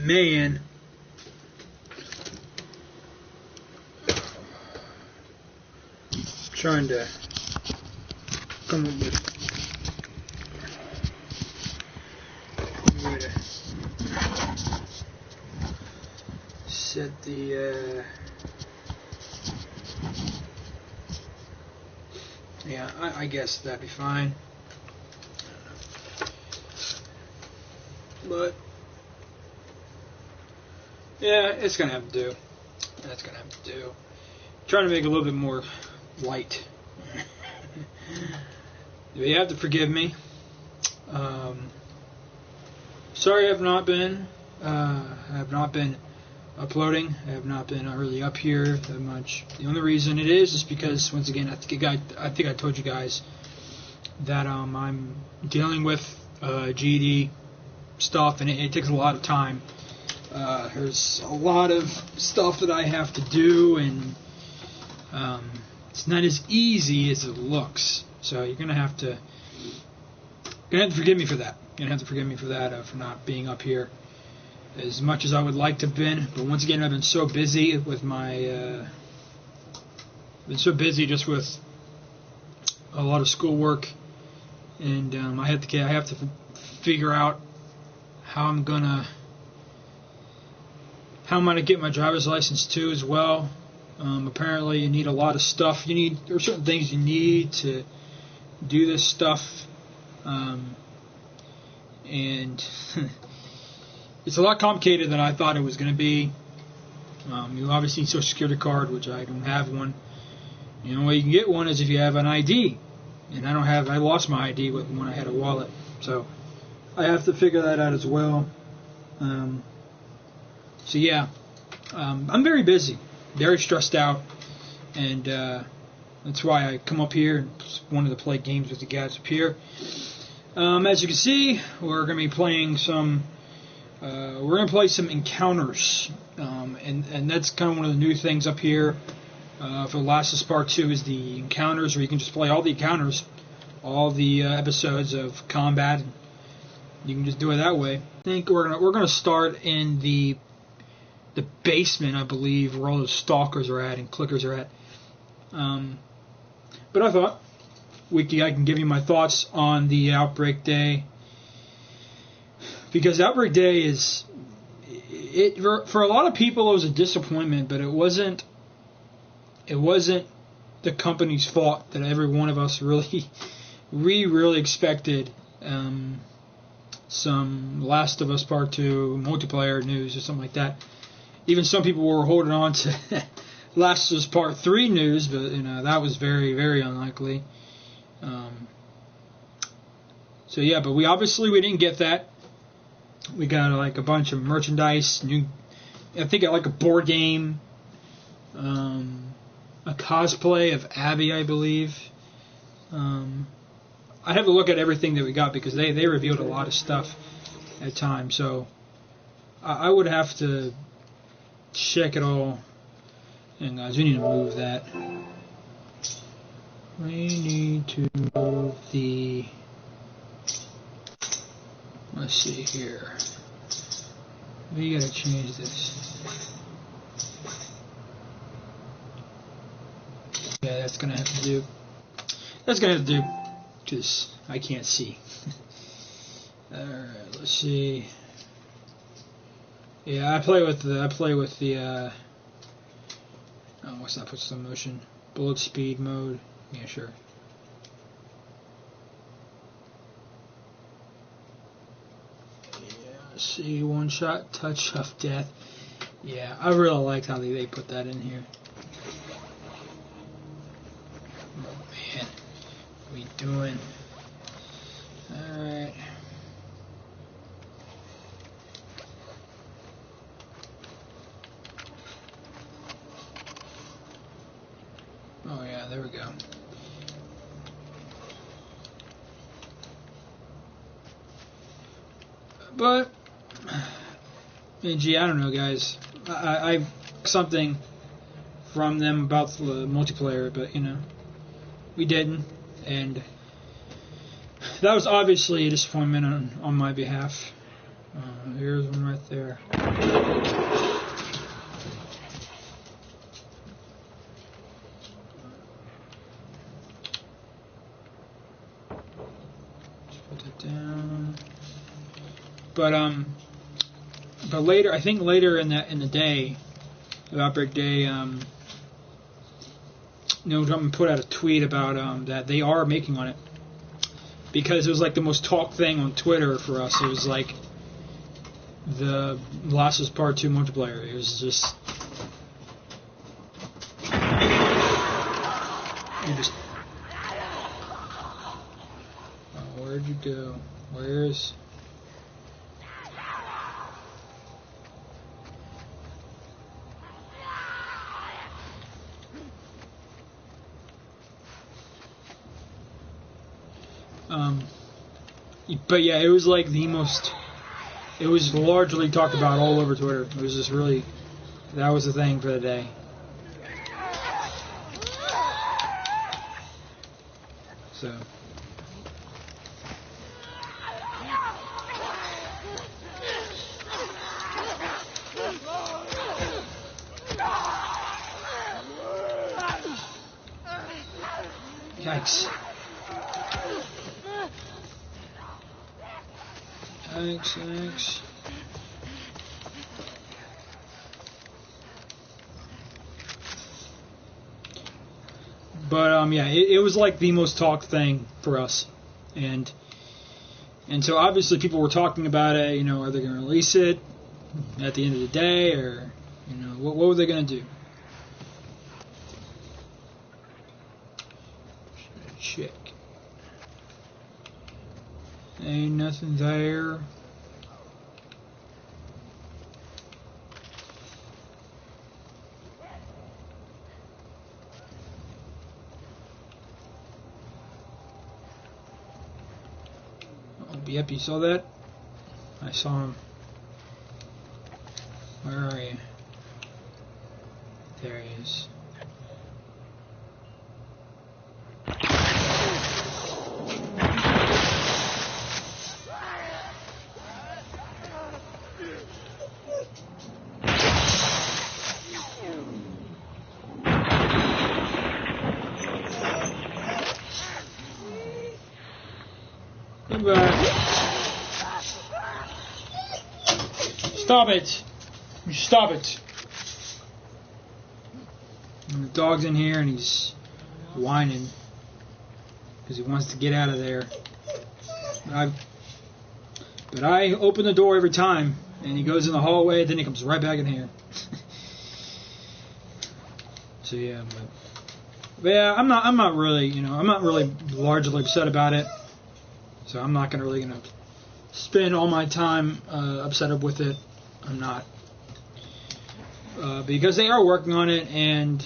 man. Trying to come up with a way to set the yeah, I guess that'd be fine. But yeah, it's gonna have to do. That's gonna have to do. Trying to make it a little bit more light. You have to forgive me. Sorry, I have not been uploading. I have not been really up here that much. The only reason it is because, once again, I think I told you guys that I'm dealing with GED stuff, and it takes a lot of time. There's a lot of stuff that I have to do, and it's not as easy as it looks. So you're gonna have to forgive me for that. You're gonna have to forgive me for that, for not being up here as much as I would like to have been. But once again, I've been so busy with my just with a lot of schoolwork, and I have to figure out how I'm gonna get my driver's license too as well. Apparently, you need a lot of stuff. There are certain things you need to do this stuff, and it's a lot complicated than I thought it was going to be. You obviously need a Social Security card, which I don't have one. The only way you can get one is if you have an ID, and I lost my ID when I had a wallet, so I have to figure that out as well. So yeah, I'm very busy, very stressed out, and that's why I come up here and wanted to play games with the guys up here. As you can see, we're going to be playing some. We're going to play some encounters, and that's kind of one of the new things up here for Last of Us Part 2 is the encounters, where you can just play all the encounters, all the episodes of combat. You can just do it that way. I think we're gonna start in the basement, I believe, where all the stalkers are at and clickers are at. But I thought I can give you my thoughts on the Outbreak Day, because Outbreak Day for a lot of people it was a disappointment, but it wasn't the company's fault. That every one of us really expected some Last of Us Part 2 multiplayer news or something like that. Even some people were holding on to Last of Us Part 3 news, but that was very, very unlikely. So yeah, but we didn't get that. We got like a bunch of merchandise, I think like a board game, a cosplay of Abby, I believe. I'd have to look at everything that we got, because they revealed a lot of stuff at times. So I would have to check it all. And guys, we need to move that. We need to move the. Let's see here. We gotta change this. Yeah, that's gonna have to do. That's gonna have to do, because I can't see. Alright, let's see. Yeah, I play with the oh, what's that? What's the motion? Bullet speed mode. Yeah, sure. Yeah, let's see. One shot, touch of death. Yeah, I really liked how they put that in here. Oh man, what are we doing? Alright. Oh yeah, there we go. But, gee, I don't know, guys. I something from them about the multiplayer, but we didn't, and that was obviously a disappointment on my behalf. Here's one right there. Put it down. But later, I think later in the day, of Outbreak Day, Neil Druckmann put out a tweet about that they are making on it, because it was like the most talked thing on Twitter for us. It was like the Last of Us Part 2 multiplayer. It was just where'd you go? Where's but yeah, it was like the most. It was largely talked about all over Twitter. It was just really, that was the thing for the day. So. Yikes. Thanks. But yeah, it was like the most talked thing for us, and so obviously people were talking about it. You know, are they going to release it at the end of the day, or you know, what were they going to do? Check. Ain't nothing there. Oh, yep, you saw that? I saw him. Where are you? There he is. Stop it! Stop it! And the dog's in here and he's whining because he wants to get out of there. But I open the door every time, and he goes in the hallway. Then he comes right back in here. So yeah, but yeah, I'm not really largely upset about it. So I'm not gonna spend all my time upset with it. I'm not, because they are working on it, and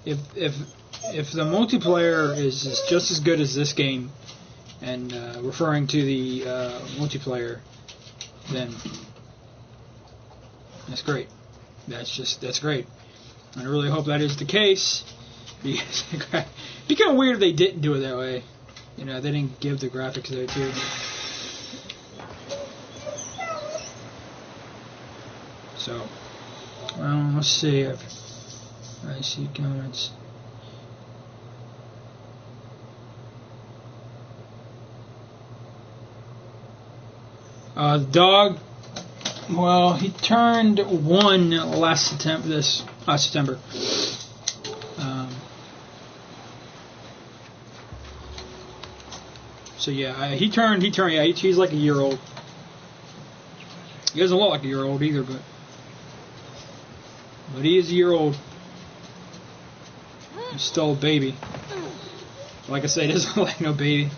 if the multiplayer is just as good as this game, and referring to the multiplayer, then that's great. That's great. I really hope that is the case, because it'd be kind of weird if they didn't do it that way. You know, they didn't give the graphics there too. So, well, let's see. I see comments. The dog. Well, he turned 1 last September. So yeah, he turned. Yeah, he's like a year old. He doesn't look like a year old either, but he is a year old. He's still a baby. Like I say, he doesn't look like no baby.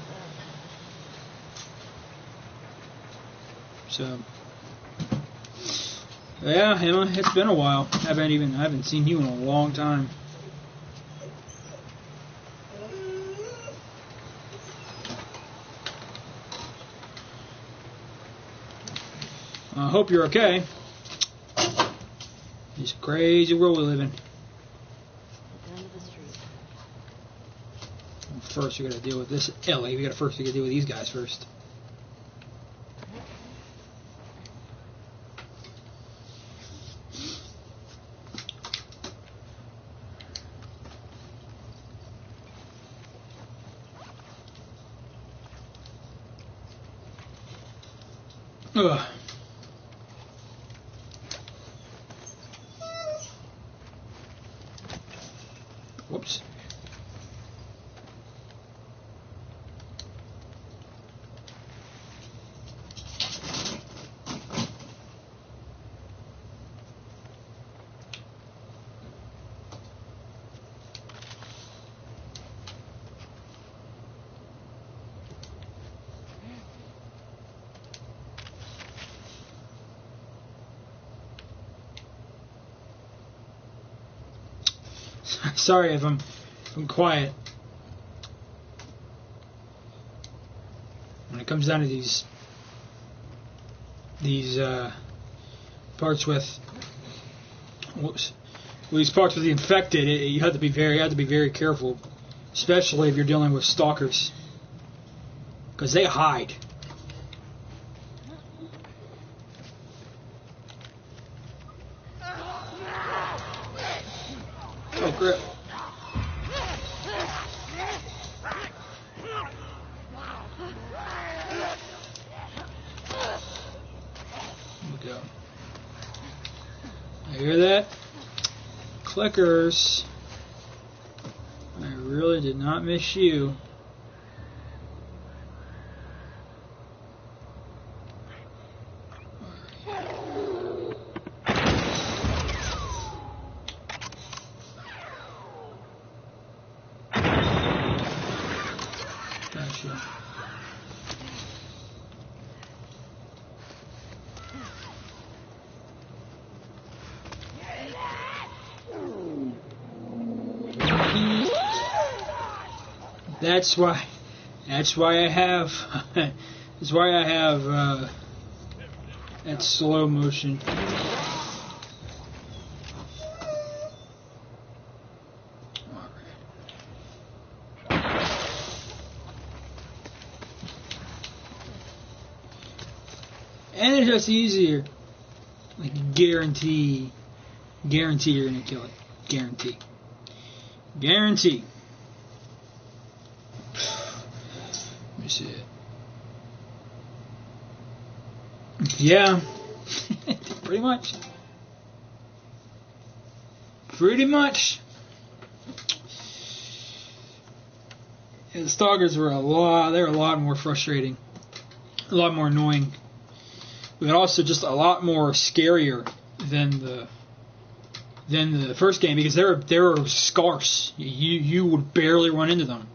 So yeah, Emma, it's been a while. I haven't seen you in a long time. I hope you're okay. This crazy world we live in. First, we gotta deal with this Ellie. We gotta deal with these guys first. Ugh. Whoops. Sorry if I'm quiet. When it comes down to these parts with these parts with the infected, you have to be very careful, especially if you're dealing with stalkers, because they hide. Oh, grip. Go. You hear that? Clickers. I really did not miss you. Gotcha. That's why I have that slow motion. And it's just easier. Like guarantee you're gonna kill it. Guarantee. Let me see it. Yeah. Pretty much. Yeah, the stalkers were a lot more frustrating. A lot more annoying. But also just a lot more scarier than the first game, because they were scarce. You would barely run into them.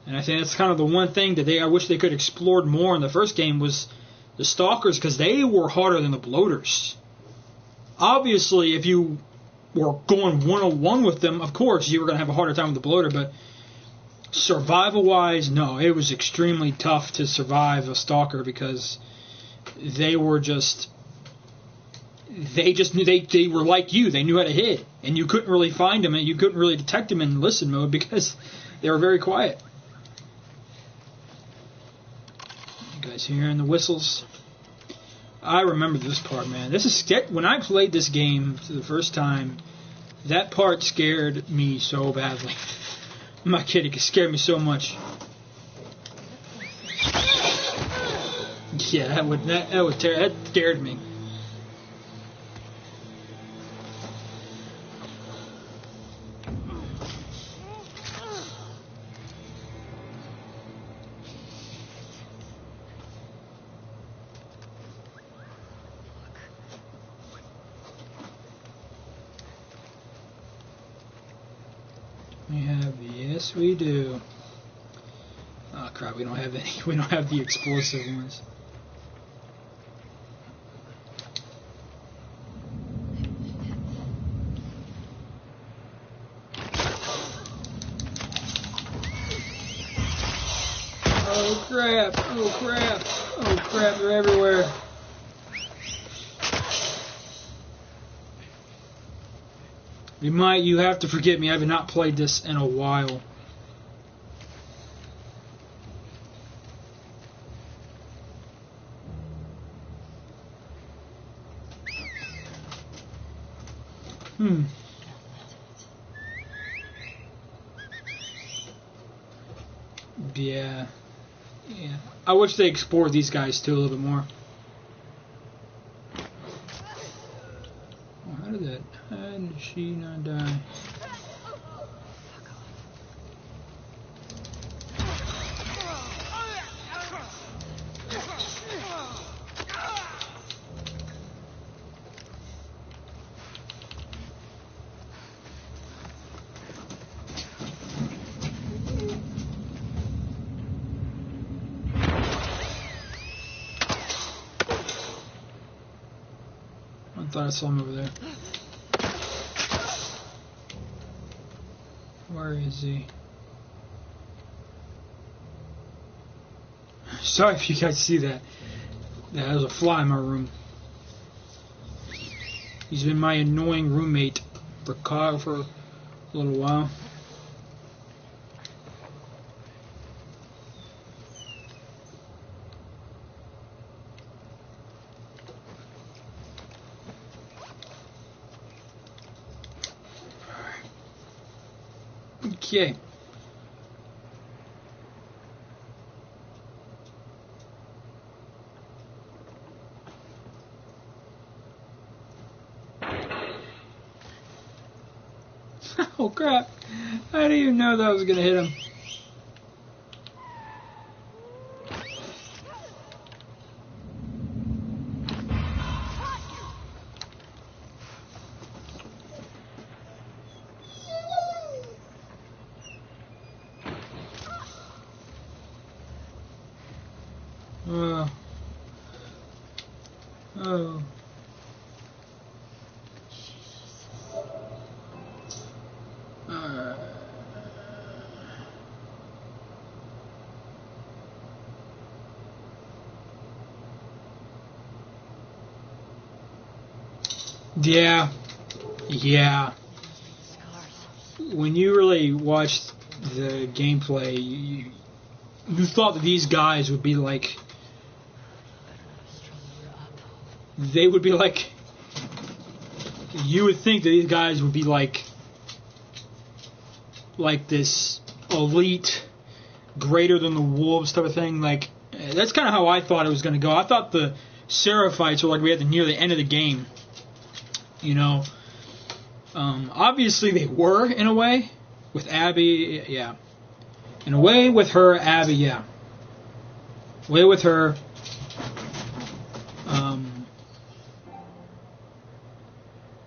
And I think that's kind of the one thing that I wish they could have explored more in the first game was the stalkers, because they were harder than the bloaters. Obviously, if you were going one-on-one with them, of course you were going to have a harder time with the bloater, but survival-wise, no, it was extremely tough to survive a stalker, because they were just they were like you. They knew how to hit, and you couldn't really find them, and you couldn't really detect them in listen mode because they were very quiet. You guys hearing the whistles? I remember this part, man. When I played this game for the first time, that part scared me so badly. I'm not kidding. It scared me so much. Yeah, that scared me. Yes, we do. Oh crap! We don't have any. We don't have the explosive ones. Oh crap! Oh crap! Oh crap! They're everywhere. You have to forgive me. I have not played this in a while. Yeah. I wish they explored these guys too a little bit more. she not die? I thought I saw him over there. Where is he? Sorry if you guys see that. Yeah, there's a fly in my room. He's been my annoying roommate for a little while. Okay. Oh crap. I didn't even know that was gonna hit him. Oh. Yeah. When you really watched the gameplay, you thought that these guys would be like... They would be like... You would think that these guys would be like this elite, greater than the wolves type of thing. Like, that's kind of how I thought it was going to go. I thought the Seraphites were like we had near the end of the game. You know, obviously they were in a way with Abby, yeah. In a way with her, Abby, yeah. Way with her.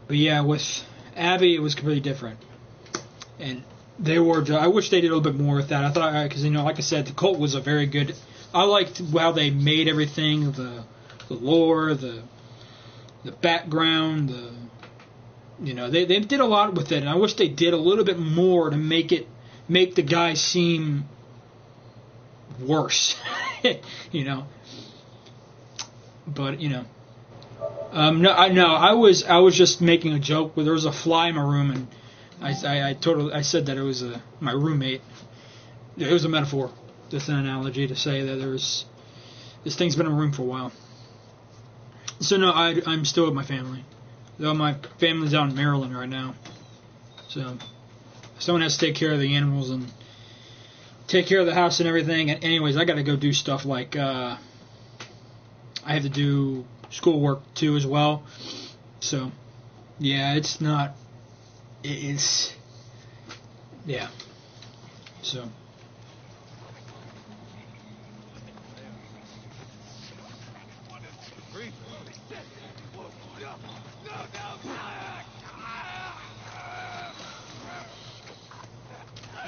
But yeah, with Abby it was completely different, and they were. I wish they did a little bit more with that. I thought because like I said, the cult was a very good. I liked how they made everything, the lore, the background, they did a lot with it, and I wish they did a little bit more to make the guy seem worse, But no, I was just making a joke. Where there was a fly in my room, and I said that it was my roommate. It was a metaphor, just an analogy to say that this thing's been in my room for a while. So no, I'm still with my family. Though my family's out in Maryland right now. So someone has to take care of the animals and take care of the house and everything. And anyways, I got to go do stuff like I have to do schoolwork too as well. So yeah, it's yeah. So.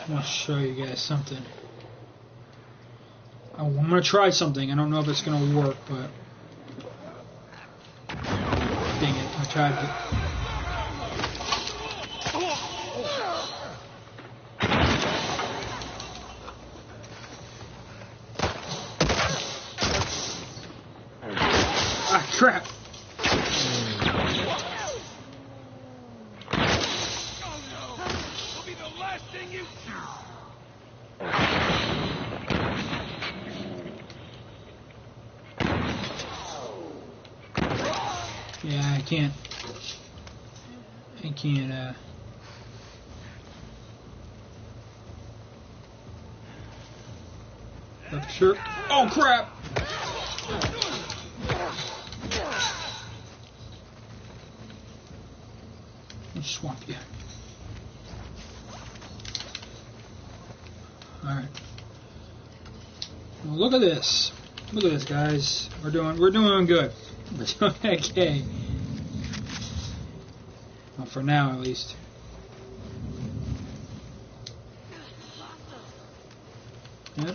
I'll show you guys something. I'm going to try something. I don't know if it's going to work, but... Dang it, I tried to... Ah, crap! Yeah, I can't, left shirt. Oh, crap! swamp you. Alright. Well, look at this. Look at this, guys. We're doing good. Okay. Well, for now, at least. Yep.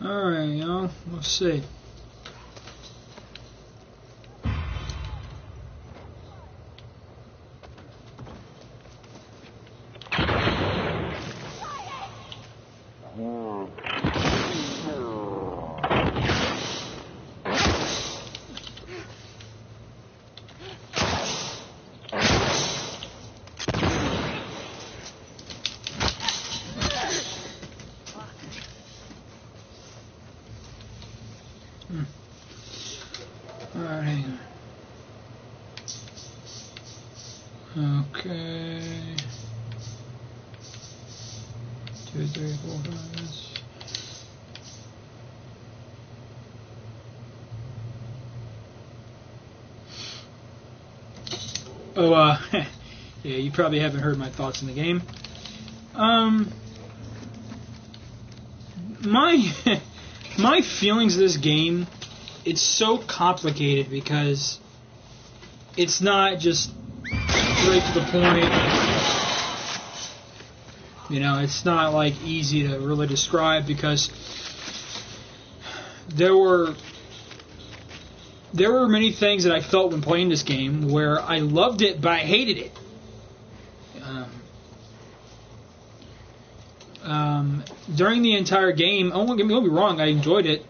Alright, y'all. Let's see. Alright, hang on. Okay. 2, 3, 4, 5. Oh, yeah, you probably haven't heard my thoughts in the game. My feelings of this game, it's so complicated because it's not just straight to the point. You know, it's not like easy to really describe because there were many things that I felt when playing this game where I loved it but I hated it. During the entire game, don't get me wrong, I enjoyed it,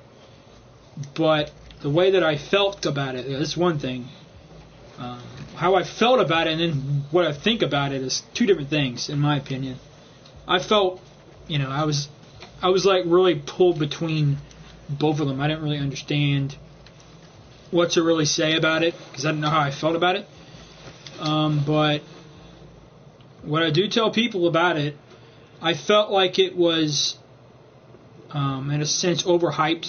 but the way that I felt about it, that's one thing. How I felt about it and then what I think about it is two different things, in my opinion. I felt, you know, I was like really pulled between both of them. I didn't really understand what to really say about it because I didn't know how I felt about it. But what I do tell people about it, I felt like it was, in a sense, overhyped.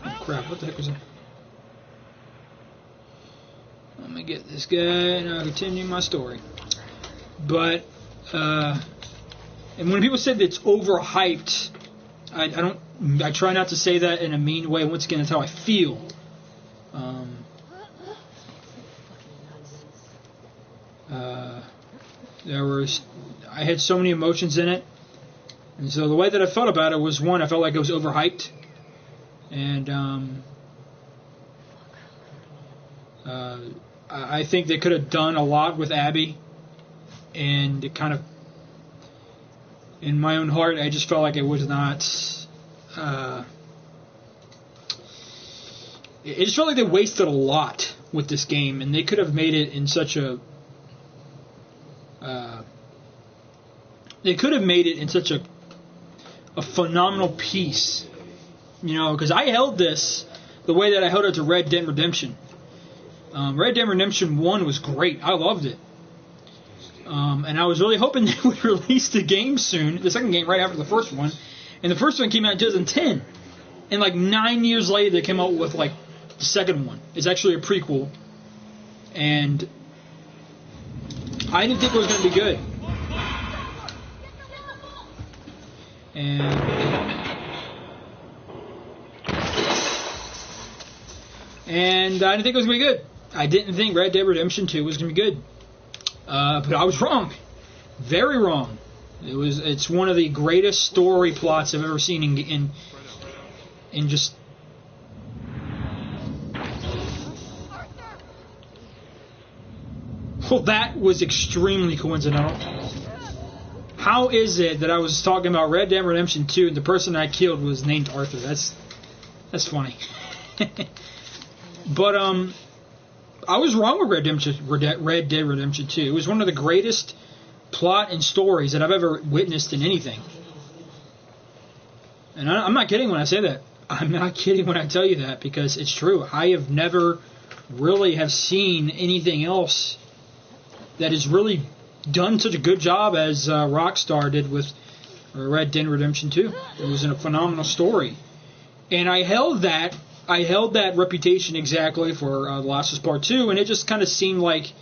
Oh crap, what the heck was that? Let me get this guy and I'll continue my story. But, and when people said that it's overhyped, I try not to say that in a mean way. Once again, that's how I feel. I had so many emotions in it, and so the way that I felt about it was, one, I felt like it was overhyped, and I think they could have done a lot with Abby, and it kind of, in my own heart, I just felt like it was not. It just felt like they wasted a lot with this game, and they could have made it in such a. They could have made it in such a phenomenal piece, you know, because I held this the way that I held it to Red Dead Redemption. Red Dead Redemption 1 was great. I loved it. And I was really hoping they would release the game soon, the second game right after the first one. And the first one came out in 2010. And like 9 years later, they came out with like the second one. It's actually a prequel. And I didn't think it was going to be good. And I didn't think it was going to be good. I didn't think Red Dead Redemption 2 was going to be good. But I was wrong. Very wrong. It's one of the greatest story plots I've ever seen in just... Well, that was extremely coincidental. How is it that I was talking about Red Dead Redemption 2 and the person I killed was named Arthur? That's funny. But I was wrong with Red Dead Redemption 2. It was one of the greatest plot and stories that I've ever witnessed in anything. And I'm not kidding when I say that. I'm not kidding when I tell you that, because it's true. I have never really have seen anything else that has really done such a good job as Rockstar did with Red Dead Redemption 2. It was a phenomenal story. And I held that reputation exactly for The Last of Us Part 2, and it just kind of seemed like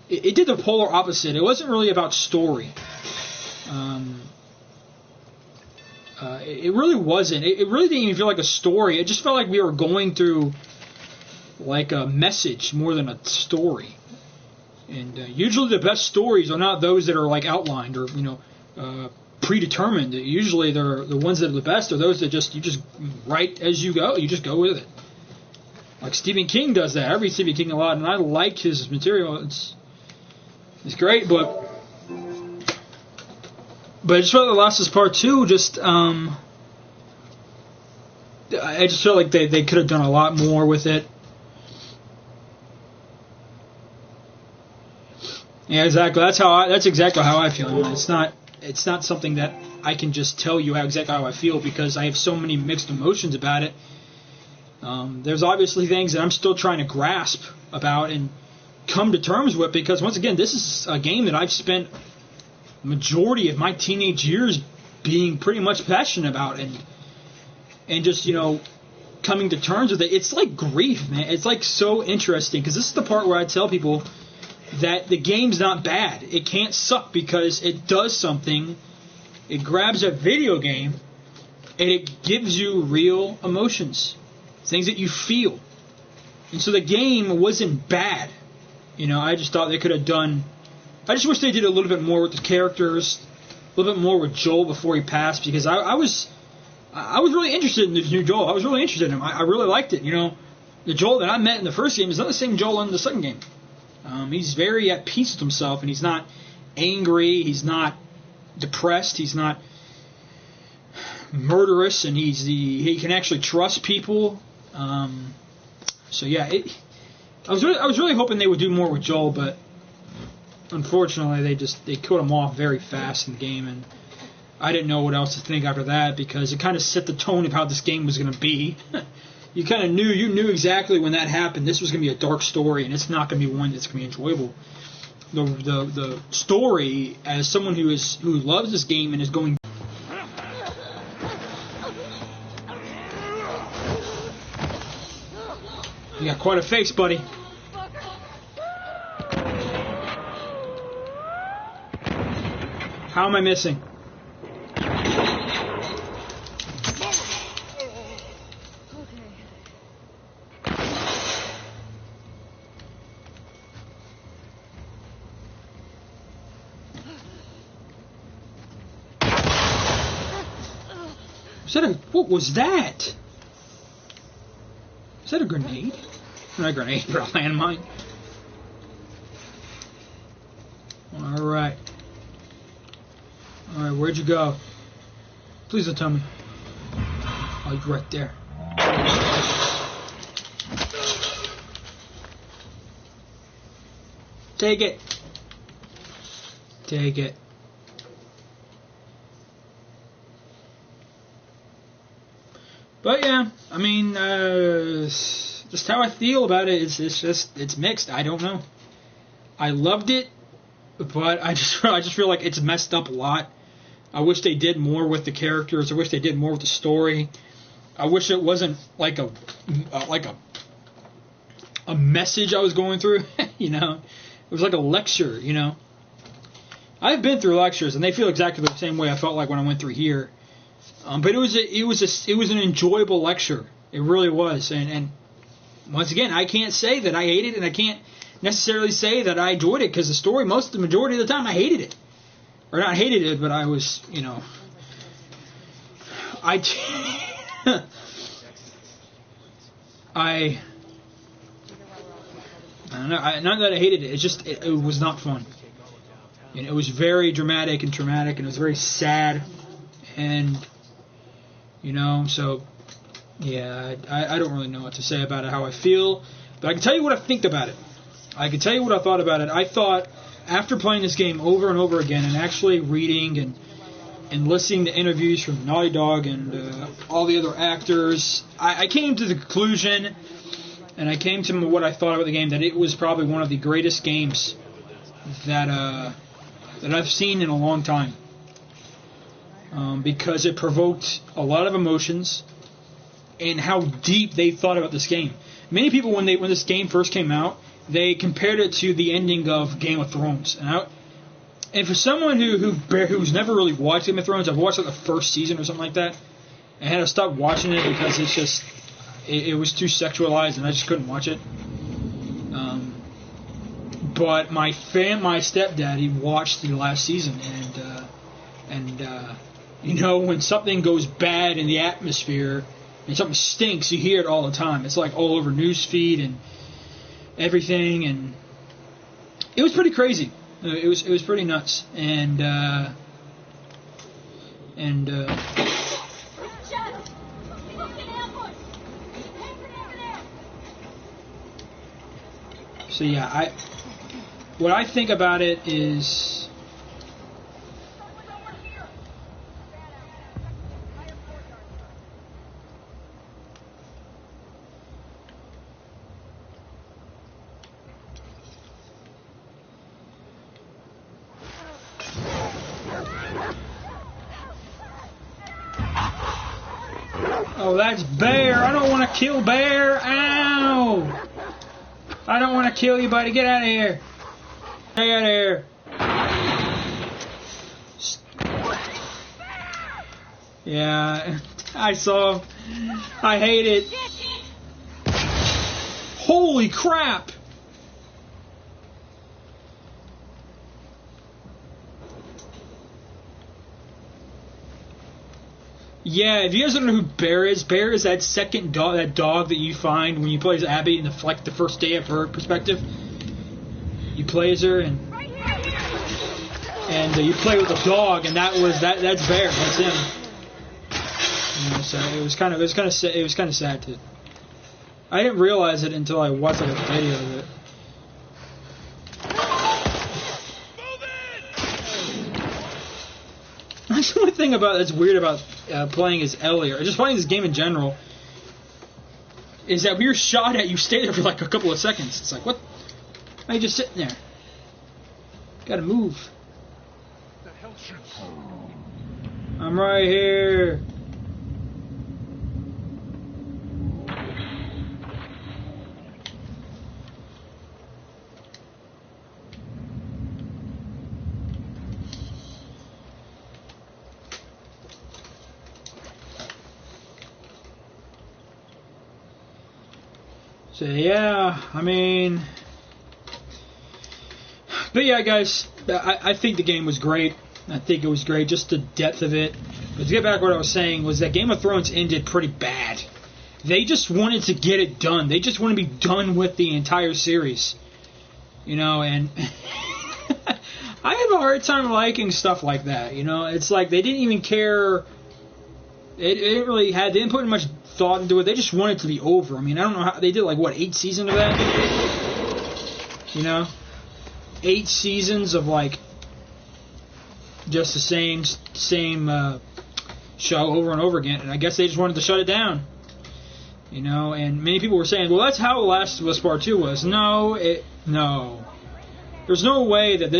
it did the polar opposite. It wasn't really about story. It really wasn't. It really didn't even feel like a story. It just felt like we were going through like a message more than a story. And usually the best stories are not those that are like outlined or predetermined. Usually they're the ones that are the best are those that you just write as you go. You just go with it. Like Stephen King does that. I read Stephen King a lot, and I like his material. It's great, but I just felt The Last of Us Part 2 just I just felt like they could have done a lot more with it. Yeah, exactly. That's exactly how I feel. It's not something that I can just tell you exactly how I feel, because I have so many mixed emotions about it. There's obviously things that I'm still trying to grasp about and come to terms with, because once again, this is a game that I've spent majority of my teenage years being pretty much passionate about, and just coming to terms with it. It's like grief, man. It's like so interesting, because this is the part where I tell people that the game's not bad. It can't suck because it does something. It grabs a video game and it gives you real emotions, things that you feel. And so the game wasn't bad. I just thought they could have done. I just wish they did a little bit more with the characters, a little bit more with Joel before he passed, because I was really interested in this new Joel. I was really interested in him. I really liked it. The Joel that I met in the first game is not the same Joel in the second game. He's very at peace with himself, and he's not angry, he's not depressed, he's not murderous, and he can actually trust people. So yeah, I was really hoping they would do more with Joel, but unfortunately they killed him off very fast in the game, and I didn't know what else to think after that, because it kind of set the tone of how this game was going to be. You kind of knew exactly when that happened. This was going to be a dark story, and it's not going to be one that's going to be enjoyable. The story, as someone who loves this game and is going. You got quite a face, buddy. How am I missing? What was that? Is that a grenade? Not a grenade, but a landmine. Alright. Alright, where'd you go? Please don't tell me. Oh, you're right there. Take it. Take it. But yeah, I mean, just how I feel about it is it's mixed. I don't know. I loved it, but I just feel like it's messed up a lot. I wish they did more with the characters. I wish they did more with the story. I wish it wasn't like a message I was going through. It was like a lecture. I've been through lectures, and they feel exactly the same way I felt like when I went through here. But it was an enjoyable lecture. It really was. And once again, I can't say that I hated it, and I can't necessarily say that I enjoyed it, because the majority of the time I hated it. Or not hated it, but I was, I Not that I hated it. It's just it was not fun. And it was very dramatic and traumatic, and it was very sad. And so yeah, I don't really know what to say about it, how I feel, but I can tell you what I think about it. I can tell you what I thought about it. I thought after playing this game over and over again, and actually reading and listening to interviews from Naughty Dog and all the other actors, I came to the conclusion, and I came to what I thought about the game, that it was probably one of the greatest games that I've seen in a long time. Because it provoked a lot of emotions, and how deep they thought about this game. Many people, when this game first came out, they compared it to the ending of Game of Thrones. And for someone who's never really watched Game of Thrones, I've watched like the first season or something like that, and had to stop watching it because it's just it was too sexualized, and I just couldn't watch it. But my stepdad, watched the last season, and when something goes bad in the atmosphere and something stinks, you hear it all the time. It's like all over newsfeed and everything, and it was pretty crazy. It was pretty nuts, and so yeah, what I think about it is. Oh, that's Bear. I don't want to kill Bear. Ow! I don't want to kill you, buddy. Get out of here. Get out of here. Yeah, I saw. I hate it. Holy crap! Yeah, if you guys don't know who Bear is that second dog, that dog that you find when you play as Abby in the first day of her perspective. You play as her and you play with the dog, and that's Bear. That's him. So it was kind of sad too. I didn't realize it until I watched a video of it. That's the only thing that's weird about playing as Ellie, or just playing this game in general, is that when you're shot at, you stay there for like a couple of seconds. It's like, what? Why are you just sitting there? Gotta move. I'm right here. So yeah, but yeah, guys, I think the game was great. I think it was great, just the depth of it. But to get back to what I was saying, was that Game of Thrones ended pretty bad. They just wanted to get it done. They just want to be done with the entire series. And I have a hard time liking stuff like that. It's like they didn't even care. They didn't put much thought into it. They just wanted it to be over. I don't know how they did. 8 seasons of that? 8 seasons of just the same show over and over again. And I guess they just wanted to shut it down. And many people were saying, well, that's how Last of Us Part 2 was. No. There's no way that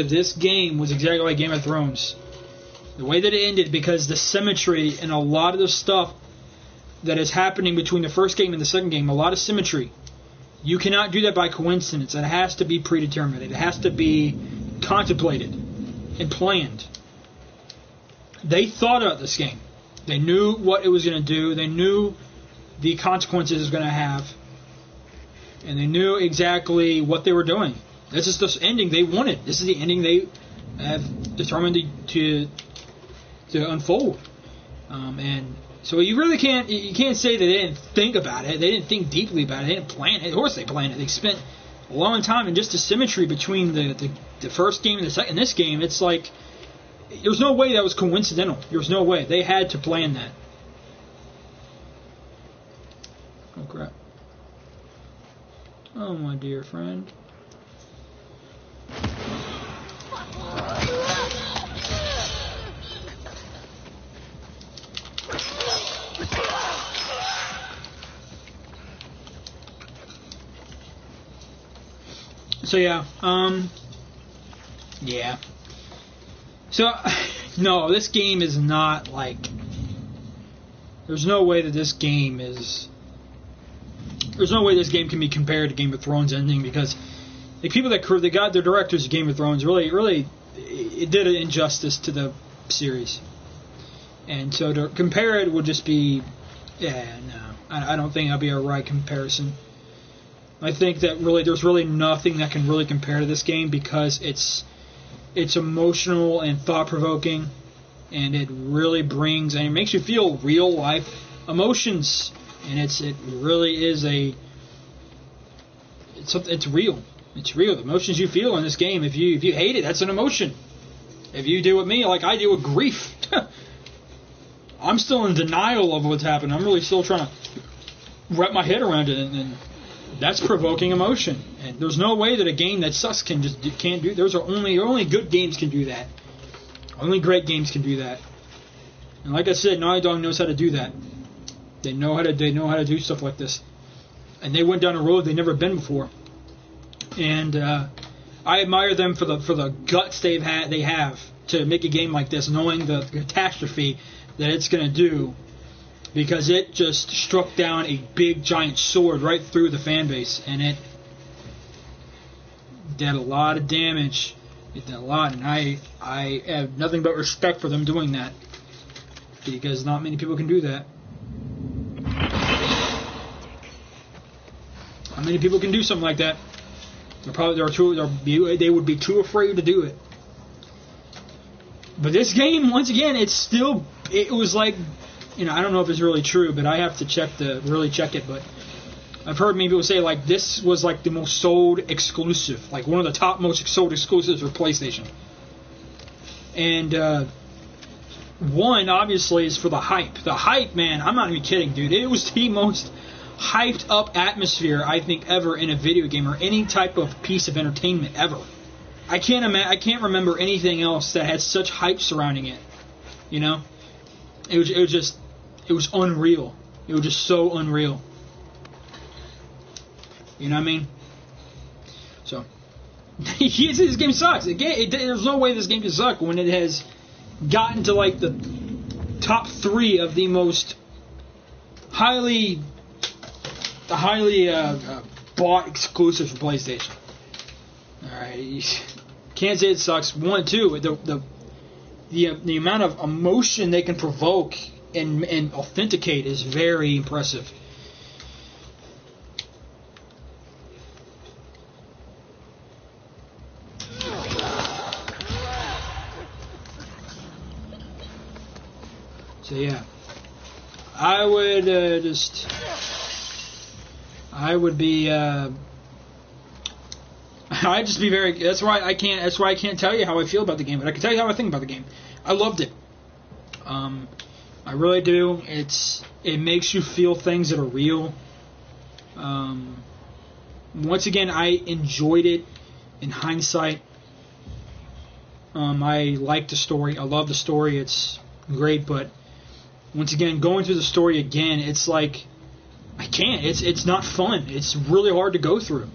this game was exactly like Game of Thrones. The way that it ended, because the symmetry and a lot of the stuff that is happening between the first game and the second game, a lot of symmetry. You cannot do that by coincidence. It has to be predetermined. It has to be contemplated and planned. They thought about this game. They knew what it was going to do. They knew the consequences it was going to have. And they knew exactly what they were doing. This is the ending they wanted. This is the ending they have determined to unfold. And So you really can't say that they didn't think about it. They didn't think deeply about it. They didn't plan it. Of course they planned it. They spent a long time, and just the symmetry between the first game and the second. This game, it's like there's no way that was coincidental. There's no way they had to plan that. Oh crap! Oh my dear friend. So yeah, yeah. So no, this game is not like. There's no way that this game is. There's no way this game can be compared to Game of Thrones ending, because the people that got their directors of Game of Thrones really it did an injustice to the series, and so to compare it would just be, yeah, no, I don't think that'd be a right comparison. I think that really there's really nothing that can really compare to this game, because it's emotional and thought-provoking, and it really brings and it makes you feel real life emotions, and it really is it's real. It's real. The emotions you feel in this game. If you hate it, that's an emotion. If you deal with me like I deal with grief, I'm still in denial of what's happened. I'm really still trying to wrap my head around it, and that's provoking emotion. And there's no way that a game that sucks can't do. Only good games can do that. Only great games can do that. And like I said, Naughty Dog knows how to do that. They know how to do stuff like this. And they went down a road they've never been before. And I admire them for the guts they have to make a game like this, knowing the catastrophe that it's going to do, because it just struck down a big giant sword right through the fan base, and it did a lot of damage. It did a lot, and I have nothing but respect for them doing that, because not many people can do that. Not many people can do something like that. They would be too afraid to do it. But this game, once again, it was like, I don't know if it's really true, but I have to really check it. But I've heard many people say like this was like the most sold exclusive, like one of the top most sold exclusives for PlayStation. And one obviously is for the hype. The hype, man, I'm not even kidding, dude. It was the most hyped up atmosphere I think ever in a video game or any type of piece of entertainment ever. I can't remember anything else that had such hype surrounding it. It was unreal. It was just so unreal. You know what I mean? So this game sucks. There's no way this game can suck when it has gotten to like the top 3 of the most highly bought exclusives for PlayStation. Alright, can't say it sucks. 1, 2, the amount of emotion they can provoke and authenticate is very impressive. So yeah, I would I'd just be very. That's why I can't tell you how I feel about the game, but I can tell you how I think about the game. I loved it. I really do. It makes you feel things that are real. Once again, I enjoyed it. In hindsight, I like the story. I love the story. It's great, but once again, going through the story again, it's like I can't. It's not fun. It's really hard to go through.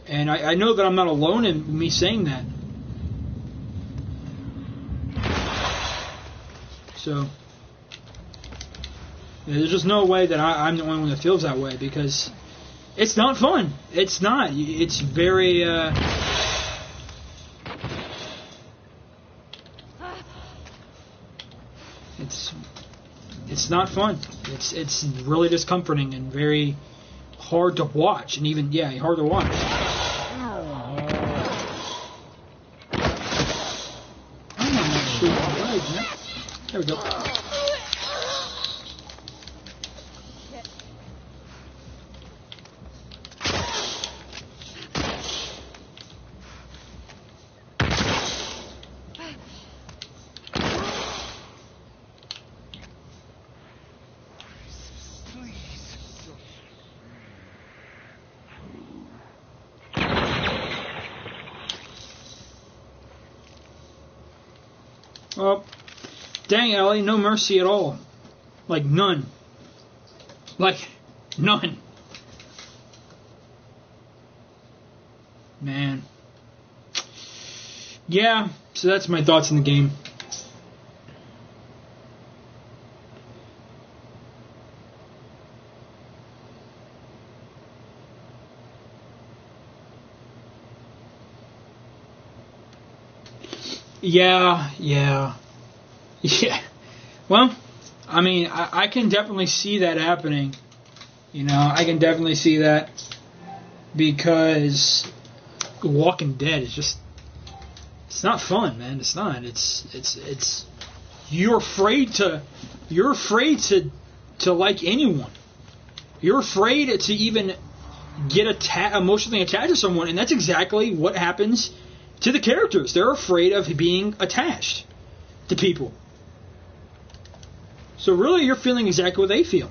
And I know that I'm not alone in me saying that. So there's just no way that I'm the only one that feels that way, because it's not fun. It's not. It's very. It's not fun. It's really discomforting and very hard to watch, and even hard to watch. There we go. Oh, dang, Ellie, no mercy at all. Like, none. Like, none. Man. Yeah, so that's my thoughts on the game. Yeah. Well, I mean, I can definitely see that happening. You know, I can definitely see that because The Walking Dead is just, it's not fun, man. It's not. It's you're afraid to like anyone. You're afraid to even get emotionally attached to someone, and that's exactly what happens to the characters. They're afraid of being attached to people. So really, you're feeling exactly what they feel.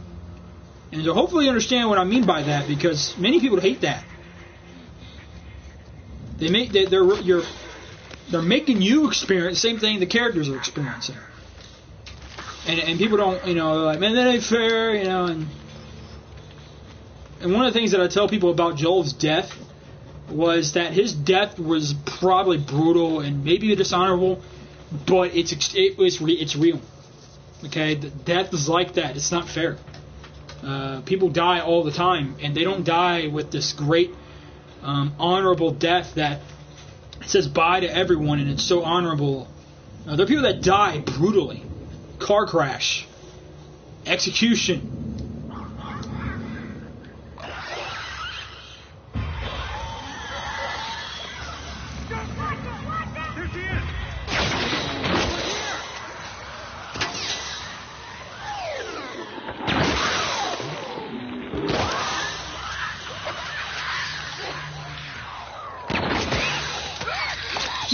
And so hopefully you understand what I mean by that, because many people hate that. They're making you experience the same thing the characters are experiencing. And people don't, they're like, man, that ain't fair, and one of the things that I tell people about Joel's death was that his death was probably brutal and maybe dishonorable, but it's real. Okay, the death is like that. It's not fair. People die all the time, and they don't die with this great honorable death that says bye to everyone, and it's so honorable. There are people that die brutally. Car crash, execution.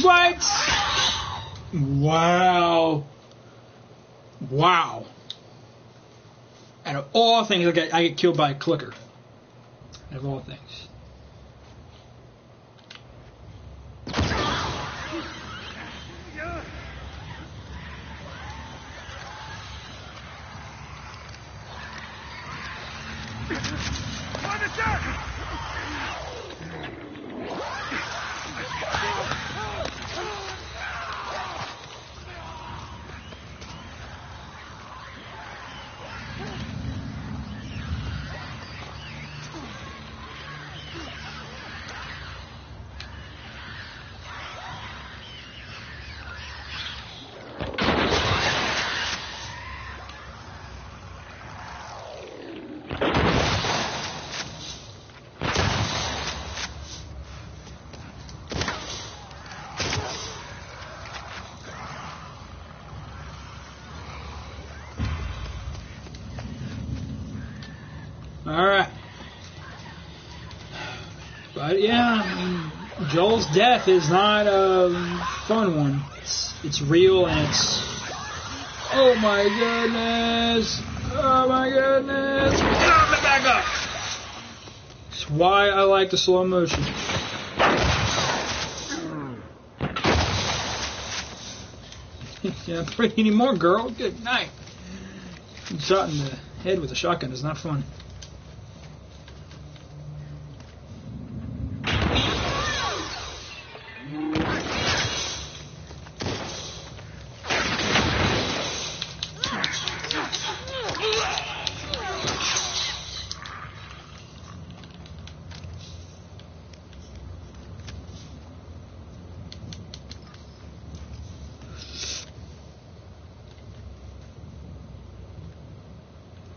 What? Wow. Out of all things, I get killed by a clicker. Out of all things. Alright. But yeah, Joel's death is not a fun one. It's real, and it's... Oh my goodness! Oh my goodness! Back up! It's why I like the slow motion. Yeah, pray anymore, girl. Good night. Shot in the head with a shotgun is not fun.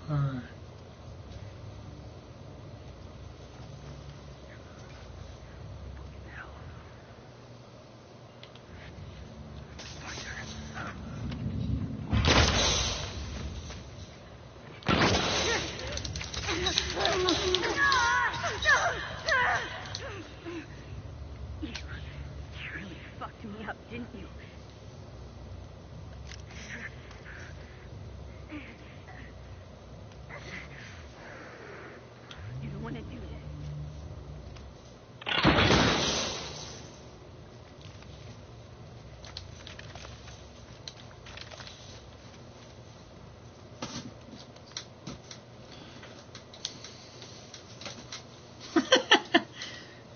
Alright. You really fucked me up, didn't you? You don't want to do this.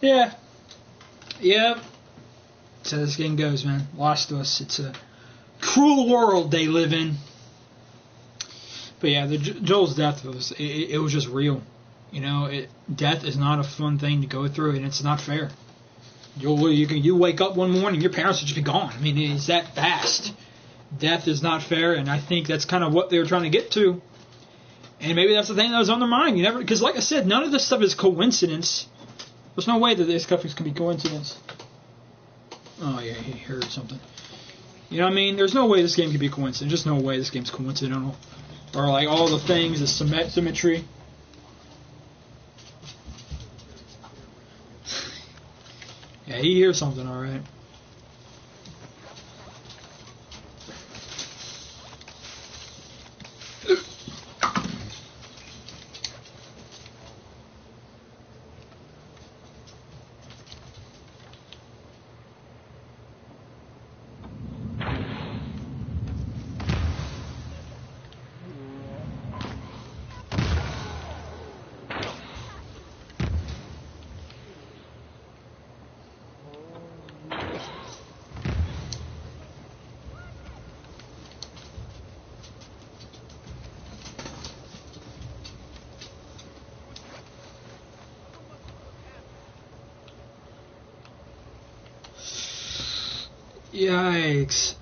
Yeah. Yep. So this game goes, man. Lost to us. It's a cruel world they live in. But yeah, Joel's death it was just real. You know, death is not a fun thing to go through, and it's not fair. You wake up one morning, your parents will just be gone. I mean, it's that fast. Death is not fair, and I think that's kind of what they were trying to get to. And maybe that's the thing that was on their mind. Because like I said, none of this stuff is coincidence. There's no way that this stuff can be coincidence. Oh yeah, he heard something. You know what I mean? There's no way this game can be coincidence. Just no way this game's coincidental. Or like all the things, the symmetry. Yeah, he hears something, alright. Yikes.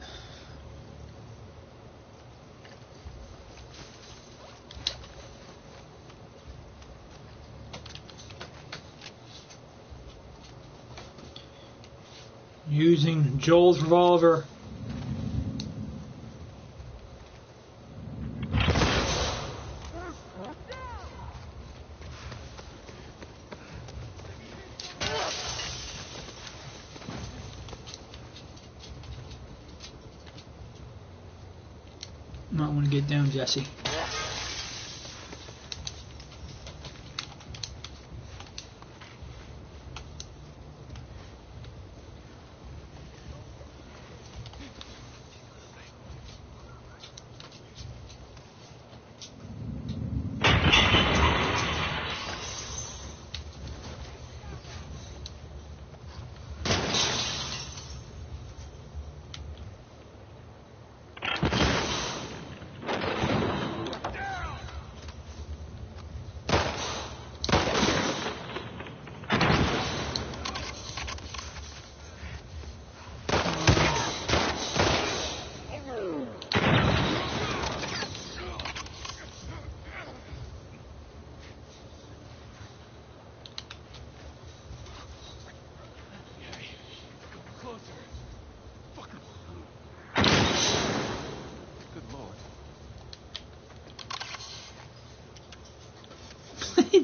Using Joel's revolver. Might want to get down, Jesse.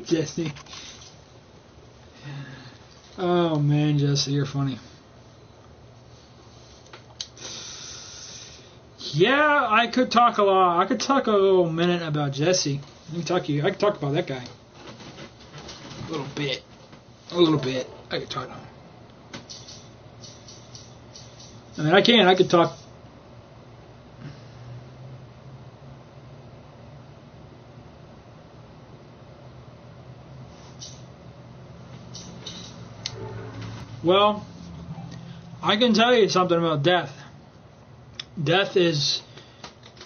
Jesse. Oh man, Jesse, you're funny. Yeah, I could talk a lot. I could talk a little minute about Jesse. I could talk about that guy. A little bit. I could talk. I mean, I could talk. Well, I can tell you something about death. Death is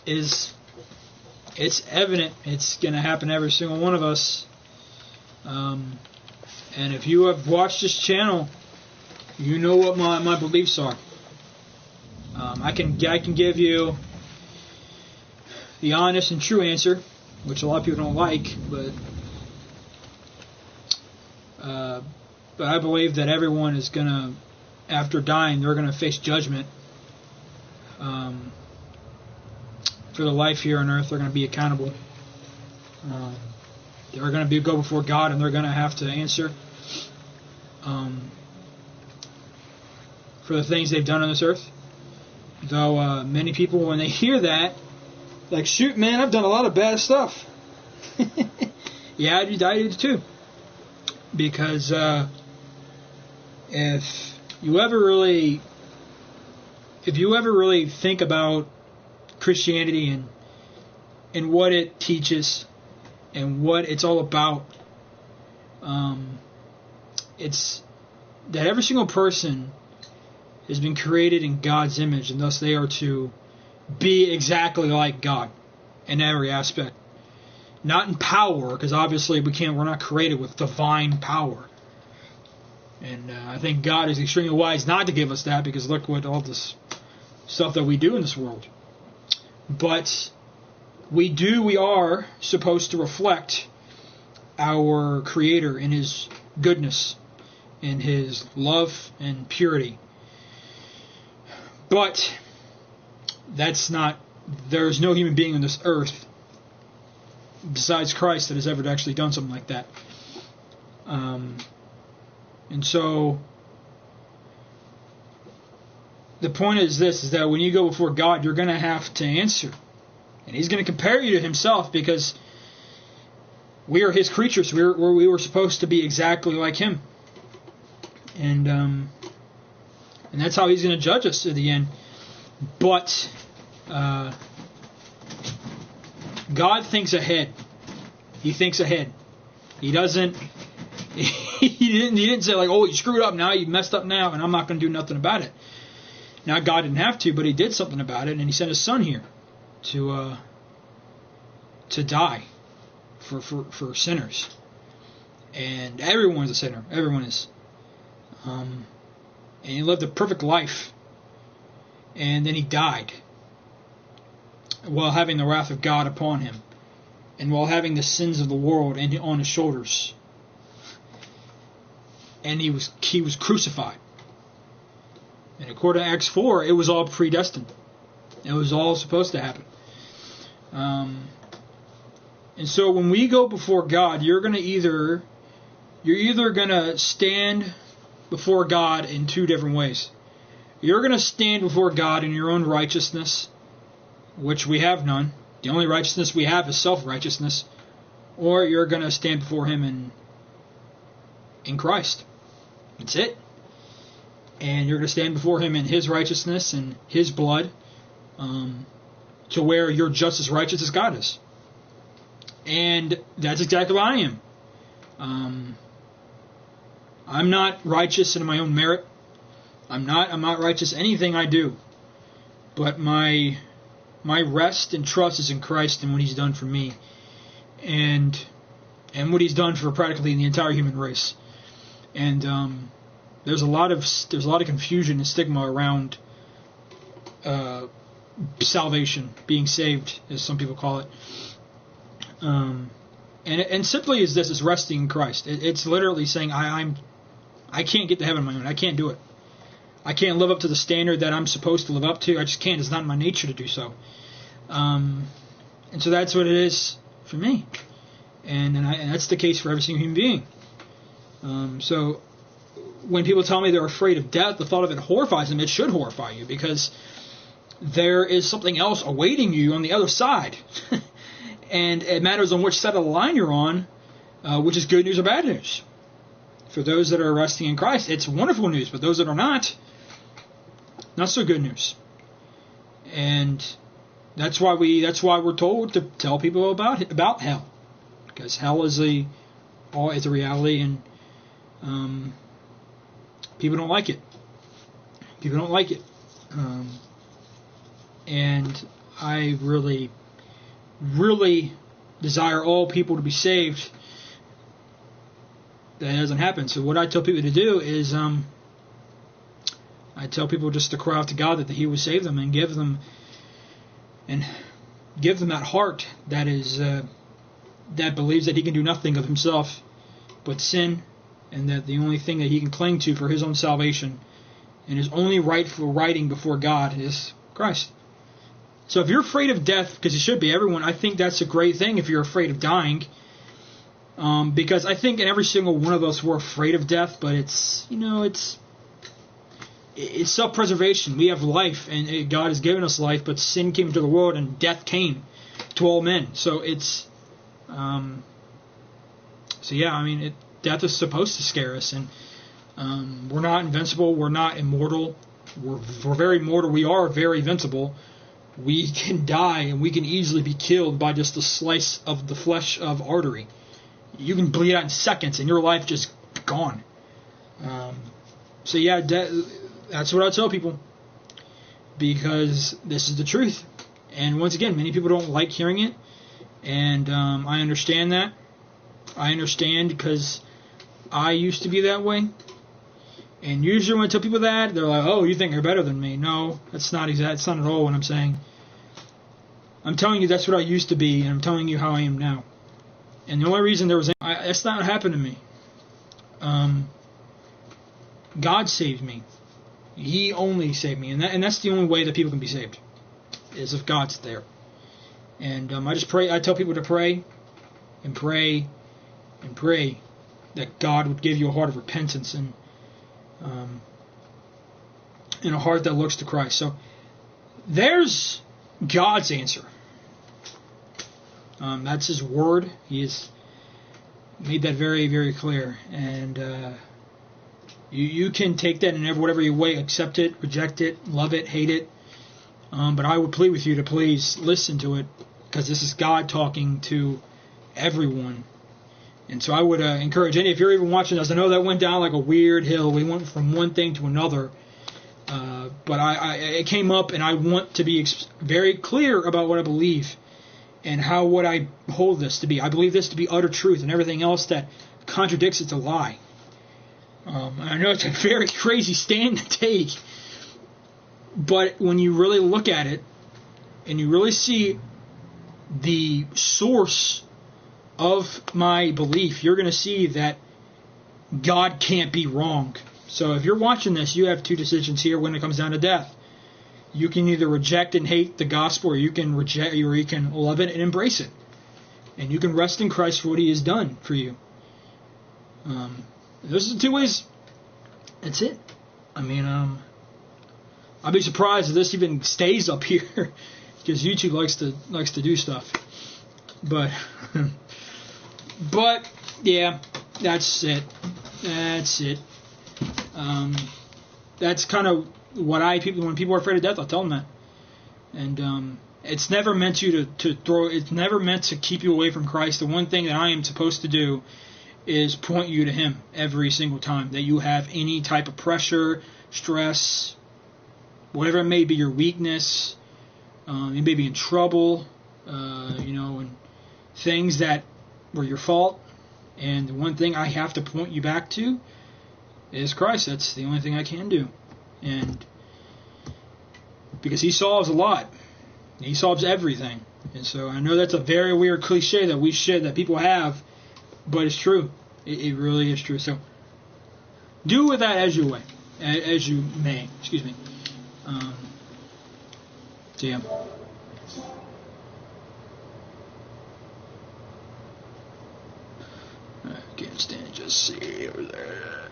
it's evident. It's going to happen to every single one of us. And if you have watched this channel, you know what my beliefs are. I can give you the honest and true answer, which a lot of people don't like, but I believe that everyone is gonna, after dying, they're gonna face judgment for their life here on earth. They're gonna be accountable. They're gonna go before God, and they're gonna have to answer for the things they've done on this earth. Though many people, when they hear that, like, shoot, man, I've done a lot of bad stuff. Yeah, I did too. Because if you ever really think about Christianity and what it teaches and what it's all about, it's that every single person has been created in God's image, and thus they are to be exactly like God in every aspect. Not in power, because obviously we're not created with divine power. And I think God is extremely wise not to give us that, because look what all this stuff that we do in this world. But we are supposed to reflect our Creator in His goodness, in His love and purity. But there's no human being on this earth besides Christ that has ever actually done something like that. And so the point is this, is that when you go before God, you're going to have to answer. And He's going to compare you to Himself, because we are His creatures. We were supposed to be exactly like Him. And that's how He's going to judge us at the end. But God thinks ahead. He thinks ahead. He doesn't. He didn't say like, oh, you screwed up now, you messed up now, and I'm not going to do nothing about it. Now God didn't have to, but He did something about it, and He sent His Son here to die for sinners. And everyone's a sinner. Everyone is. And He lived a perfect life. And then He died while having the wrath of God upon Him, and while having the sins of the world on His shoulders. And he was crucified. And according to Acts 4, it was all predestined. It was all supposed to happen. And so when we go before God, you're either going to stand before God in two different ways. You're going to stand before God in your own righteousness, which we have none. The only righteousness we have is self-righteousness. Or you're going to stand before Him in Christ. That's it. And you're going to stand before Him in His righteousness and His blood, to where you're just as righteous as God is. And that's exactly what I am. I'm not righteous in my own merit. I'm not righteous in anything I do. But my rest and trust is in Christ and what He's done for me, and what He's done for practically the entire human race. And there's a lot of confusion and stigma around salvation, being saved, as some people call it. And simply is this: is resting in Christ. It's literally saying I can't get to heaven on my own. I can't do it. I can't live up to the standard that I'm supposed to live up to. I just can't. It's not in my nature to do so. And so that's what it is for me. And that's the case for every single human being. So when people tell me they're afraid of death, the thought of it horrifies them. It should horrify you, because there is something else awaiting you on the other side. And it matters on which side of the line you're on, which is good news or bad news. For those that are resting in Christ, it's wonderful news. But those that are not so good news. And that's why we're told to tell people about hell, because hell is a reality, and people don't like it. People don't like it, and I really, really desire all people to be saved. That hasn't happened. So what I tell people to do is, I tell people just to cry out to God that He would save them, and give them that heart that is that believes that He can do nothing of Himself but sin, and that the only thing that he can cling to for his own salvation and his only rightful writing before God is Christ. So if you're afraid of death, because you should be, everyone, I think that's a great thing if you're afraid of dying. Because I think in every single one of us we're afraid of death, but it's self-preservation. We have life, and God has given us life, but sin came into the world and death came to all men. So death is supposed to scare us, and we're not invincible. We're not immortal. We're very mortal. We are very invincible. We can die, and we can easily be killed by just a slice of the flesh of artery. You can bleed out in seconds, and your life just gone. So yeah, that's what I tell people, because this is the truth. And once again, many people don't like hearing it, and I understand that. I understand because I used to be that way. And usually when I tell people that, they're like, "Oh, you think you're better than me?" No, that's not exact. That's not at all what I'm saying. I'm telling you that's what I used to be, and I'm telling you how I am now. And the only reason that's not what happened to me. God saved me. He only saved me, and that's the only way that people can be saved, is if God's there. And I just pray. I tell people to pray, and pray, and pray that God would give you a heart of repentance and a heart that looks to Christ. So there's God's answer. That's His word. He has made that very, very clear. And you can take that in whatever way, accept it, reject it, love it, hate it. But I would plead with you to please listen to it, because this is God talking to everyone. And so I would encourage any, if you're even watching this, I know that went down like a weird hill. We went from one thing to another. But it came up, and I want to be very clear about what I believe and what I hold this to be. I believe this to be utter truth, and everything else that contradicts it's a lie. And I know it's a very crazy stand to take, but when you really look at it and you really see the source of my belief, you're going to see that God can't be wrong. So if you're watching this, you have two decisions here when it comes down to death. You can either reject and hate the gospel, or you can reject, or you can love it and embrace it. And you can rest in Christ for what He has done for you. Those are the two ways. That's it. I mean, I'd be surprised if this even stays up here, because YouTube likes to do stuff. But yeah, that's it. That's it. That's kind of what when people are afraid of death, I'll tell them that. And it's never meant it's never meant to keep you away from Christ. The one thing that I am supposed to do is point you to Him every single time that you have any type of pressure, stress, whatever it may be, your weakness, you may be in trouble, and things that were your fault. And the one thing I have to point you back to is Christ. That's the only thing I can do. And because He solves a lot. He solves everything. And so I know that's a very weird cliche that people have, but it's true. It really is true. So do with that as you may. Excuse me. So yeah. I can't stand just see over there.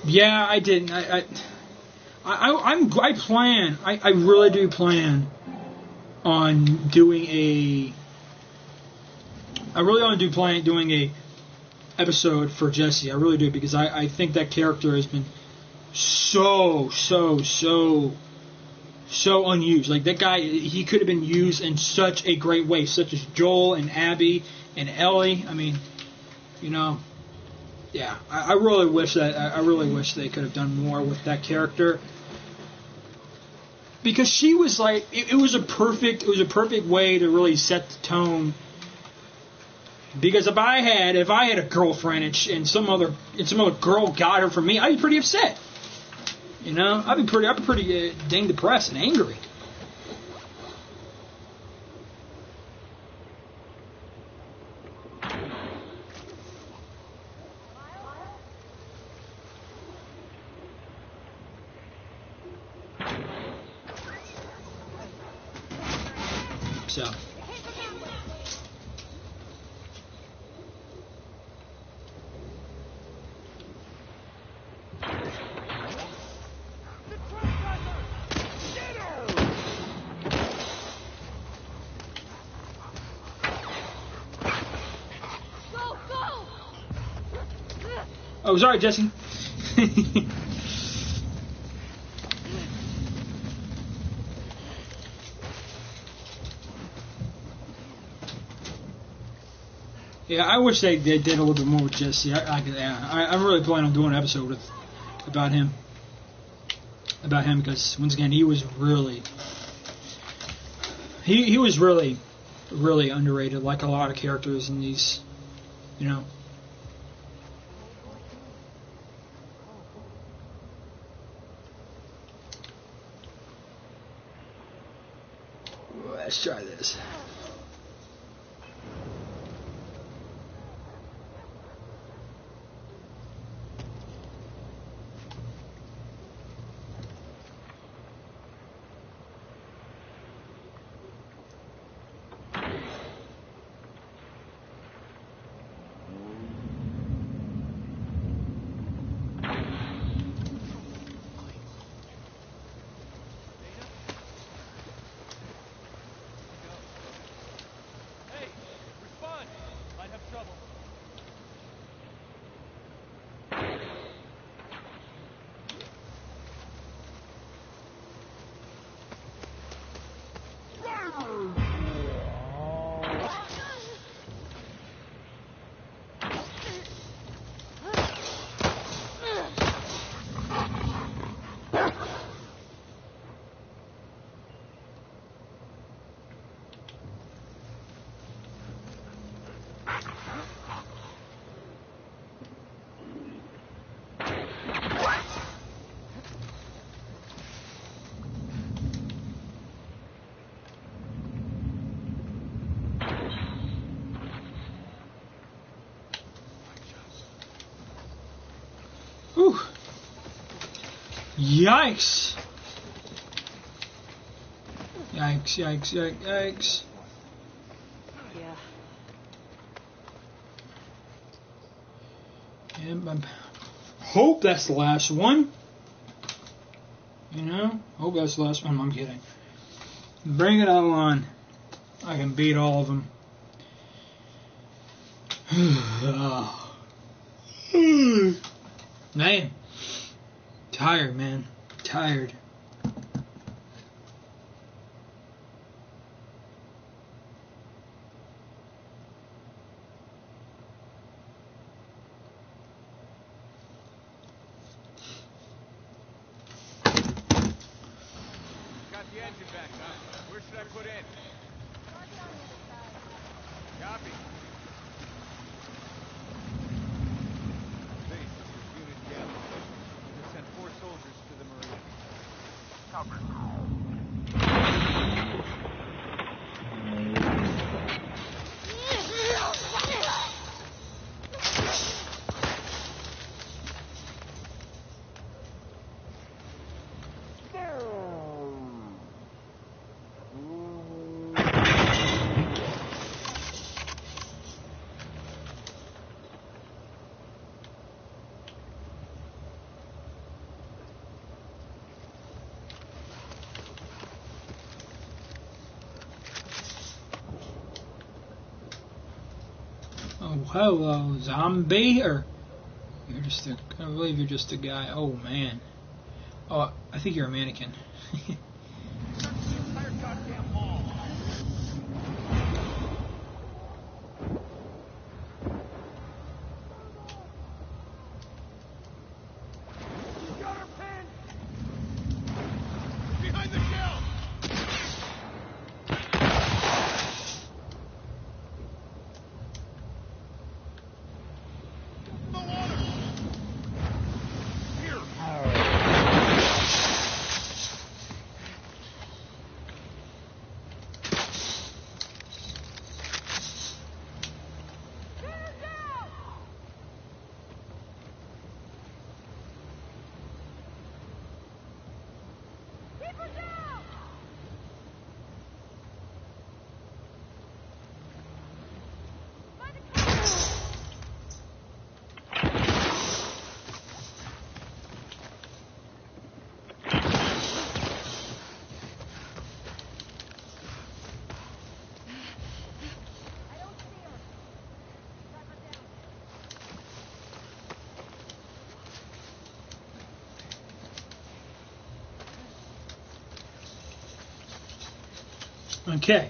Yeah, I didn't. I really do plan on doing doing a episode for Jesse. I really do, because I think that character has been so unused. Like, that guy, he could have been used in such a great way, such as Joel and Abby and Ellie. I mean, yeah, I really wish they could have done more with that character, because she was like, it was a perfect way to really set the tone. Because if I had a girlfriend and some other girl got her from me, I'd be pretty upset. I'd be pretty dang depressed and angry. So. Oh, sorry, Jesse. Yeah, I wish they did a little bit more with Jesse. I'm really planning on doing an episode about him. About him, because once again, he was really really underrated, like a lot of characters in these, you know. Let's try this. Whew. Yikes. Yikes, yikes, yikes, yikes. Yeah. And I hope that's the last one. You know? Hope that's the last one. I'm kidding. Bring it on. I can beat all of them. Man. Tired, man. Tired. Got the engine back up. Where should I put in? Copy. Base, unit Galley. We sent 4 soldiers to the Marine. Oh, hello, zombie, or you're just a, I believe you're just a guy. Oh, man. Oh, I think you're a mannequin. Search the entire goddamn mall. Got her pinned! Behind the shell! The water! Here! Okay.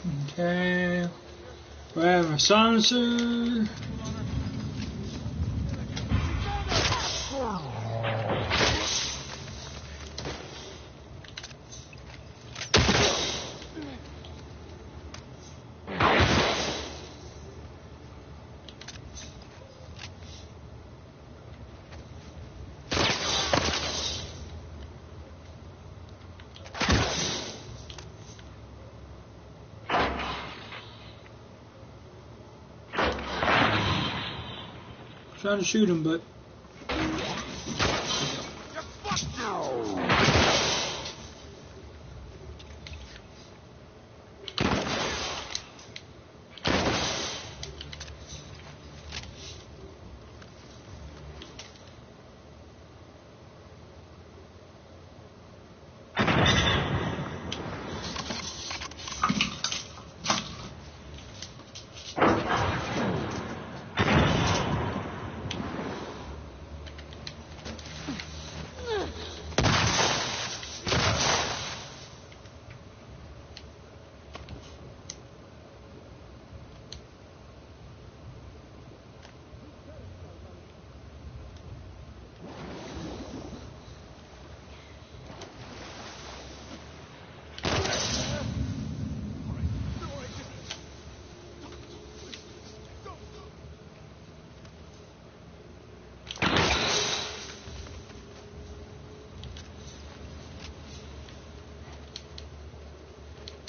Okay. We have a silencer. Trying to shoot him, but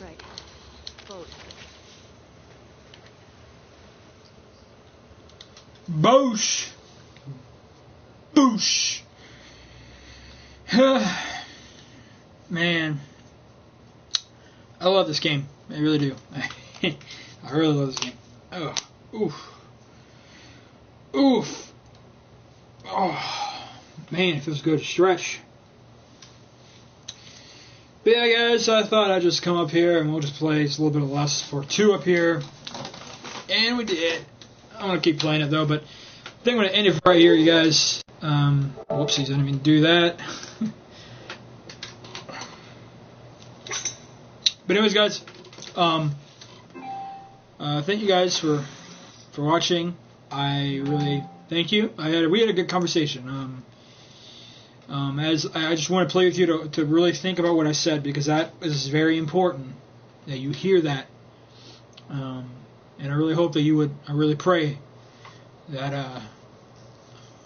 Right. Boat. boosh, boosh. Man, I love this game. I really do. I really love this game. Oh, oof, oof. Oh, man, it feels good to stretch. But yeah, guys, I thought I'd just come up here and we'll just play just a little bit of Lust for 2 up here. And we did. I'm going to keep playing it, though, but I think I'm going to end it right here, you guys. Whoopsies, I didn't even do that. But anyways, guys, thank you guys for watching. I really thank you. We had a good conversation. As I just want to play with you to really think about what I said, because that is very important that you hear that. And I really hope that you would. I really pray that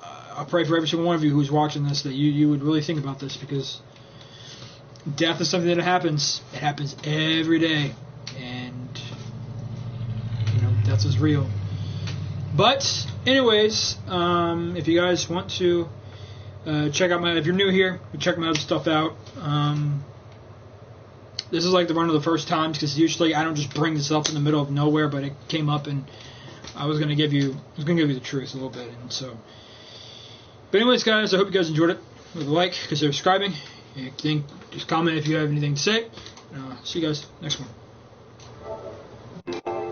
I'll pray for every single one of you who's watching this, that you would really think about this, because death is something that happens. It happens every day, and death is real. But anyways, if you guys want to check out if you're new here, check my other stuff out. This is like one of the first times, because usually I don't just bring this up in the middle of nowhere, but it came up and I was gonna give you the truth a little bit, and so. But anyways, guys, I hope you guys enjoyed it. Leave a like, consider subscribing. Just comment if you have anything to say. See you guys next one.